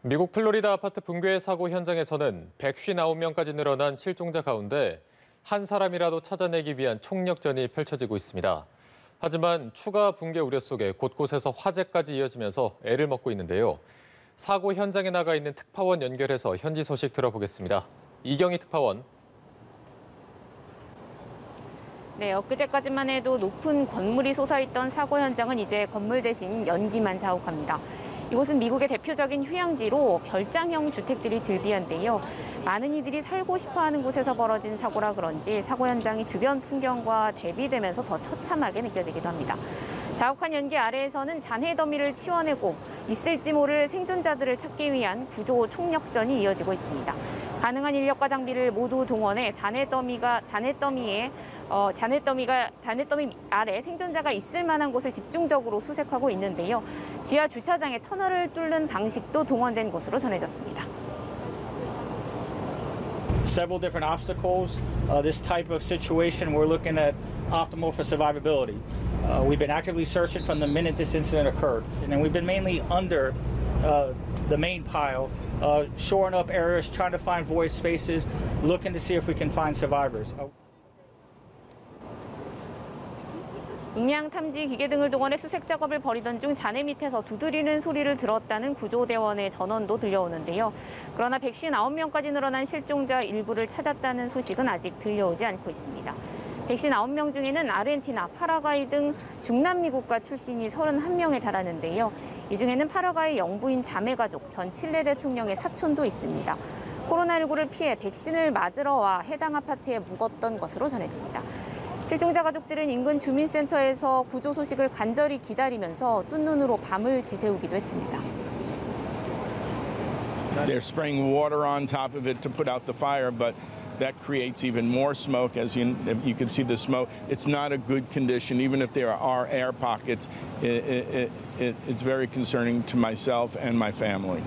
미국 플로리다 아파트 붕괴 사고 현장에서는 159명까지 늘어난 실종자 가운데 한 사람이라도 찾아내기 위한 총력전이 펼쳐지고 있습니다. 하지만 추가 붕괴 우려 속에 곳곳에서 화재까지 이어지면서 애를 먹고 있는데요. 사고 현장에 나가 있는 특파원 연결해서 현지 소식 들어보겠습니다. 이경희 특파원. 네, 엊그제까지만 해도 높은 건물이 솟아있던 사고 현장은 이제 건물 대신 연기만 자욱합니다. 이곳은 미국의 대표적인 휴양지로 별장형 주택들이 즐비한데요. 많은 이들이 살고 싶어하는 곳에서 벌어진 사고라 그런지 사고 현장이 주변 풍경과 대비되면서 더 처참하게 느껴지기도 합니다. 자욱한 연기 아래에서는 잔해 더미를 치워내고 있을지 모를 생존자들을 찾기 위한 구조 총력전이 이어지고 있습니다. 가능한 인력과 장비를 모두 동원해 잔해 더미 아래 생존자가 있을 만한 곳을 집중적으로 수색하고 있는데요. 지하 주차장에 터널을 뚫는 방식도 동원된 것으로 전해졌습니다. Several different obstacles. This type of situation, we're looking at optimal for survivability. We've been actively searching from the minute this incident occurred, and then we've been mainly under the main pile, shoring up areas, trying to find void spaces, looking to see if we can find survivors. 음향 탐지 기계 등을 동원해 수색 작업을 벌이던 중 잔해 밑에서 두드리는 소리를 들었다는 구조대원의 전원도 들려오는데요. 그러나 159명까지 늘어난 실종자 일부를 찾았다는 소식은 아직 들려오지 않고 있습니다. 159명 중에는 아르헨티나, 파라과이 등 중남미 국가 출신이 31명에 달하는데요. 이 중에는 파라과이 영부인 자매가족, 전 칠레 대통령의 사촌도 있습니다. 코로나19를 피해 백신을 맞으러 와 해당 아파트에 묵었던 것으로 전해집니다. 실종자 가족들은 인근 주민센터에서 구조 소식을 간절히 기다리면서 뜬 눈으로 밤을 지새우기도 했습니다. They're spraying water on top of it to put out the fire, but that creates even more smoke. As you can see the smoke, it's not a good condition. Even if there are air pockets, it's very concerning to myself and my family.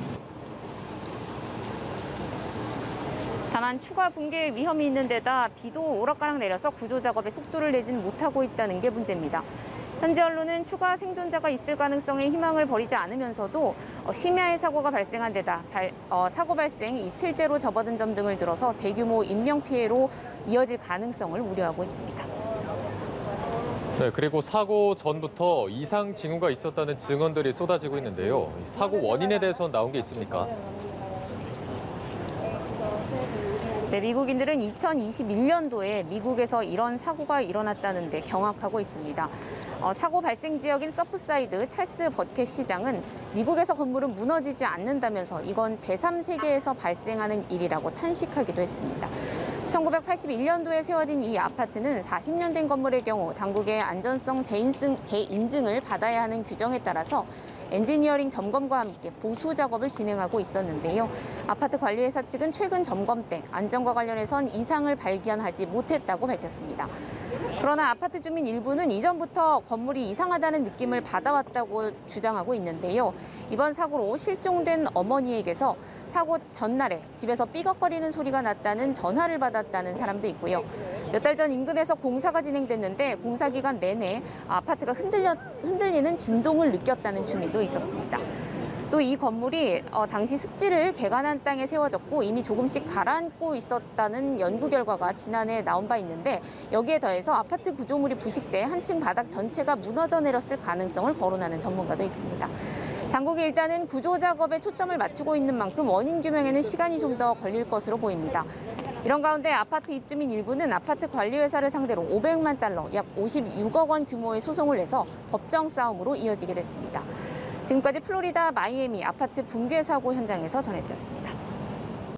다만 추가 붕괴 위험이 있는 데다 비도 오락가락 내려서 구조 작업에 속도를 내지는 못하고 있다는 게 문제입니다. 현지 언론은 추가 생존자가 있을 가능성에 희망을 버리지 않으면서도 심야의 사고가 발생한 데다 사고 발생 이틀째로 접어든 점 등을 들어서 대규모 인명피해로 이어질 가능성을 우려하고 있습니다. 네, 그리고 사고 전부터 이상 징후가 있었다는 증언들이 쏟아지고 있는데요. 사고 원인에 대해서 나온 게 있습니까? 네, 미국인들은 2021년도에 미국에서 이런 사고가 일어났다는데 경악하고 있습니다. 사고 발생 지역인 서프사이드 찰스 버켓 시장은 미국에서 건물은 무너지지 않는다면서 이건 제3세계에서 발생하는 일이라고 탄식하기도 했습니다. 1981년도에 세워진 이 아파트는 40년 된 건물의 경우 당국의 안전성 재인증을 받아야 하는 규정에 따라서 엔지니어링 점검과 함께 보수 작업을 진행하고 있었는데요. 아파트 관리회사 측은 최근 점검 때 안전과 관련해선 이상을 발견하지 못했다고 밝혔습니다. 그러나 아파트 주민 일부는 이전부터 건물이 이상하다는 느낌을 받아왔다고 주장하고 있는데요. 이번 사고로 실종된 어머니에게서 사고 전날에 집에서 삐걱거리는 소리가 났다는 전화를 받았다는 사람도 있고요. 몇 달 전 인근에서 공사가 진행됐는데 공사 기간 내내 아파트가 흔들리는 진동을 느꼈다는 주민도 있었습니다. 또 이 건물이 당시 습지를 개간한 땅에 세워졌고 이미 조금씩 가라앉고 있었다는 연구 결과가 지난해 나온 바 있는데 여기에 더해서 아파트 구조물이 부식돼 한층 바닥 전체가 무너져 내렸을 가능성을 거론하는 전문가도 있습니다. 당국이 일단은 구조 작업에 초점을 맞추고 있는 만큼 원인 규명에는 시간이 좀 더 걸릴 것으로 보입니다. 이런 가운데 아파트 입주민 일부는 아파트 관리회사를 상대로 500만 달러, 약 56억 원 규모의 소송을 내서 법정 싸움으로 이어지게 됐습니다. 지금까지 플로리다 마이애미 아파트 붕괴 사고 현장에서 전해드렸습니다.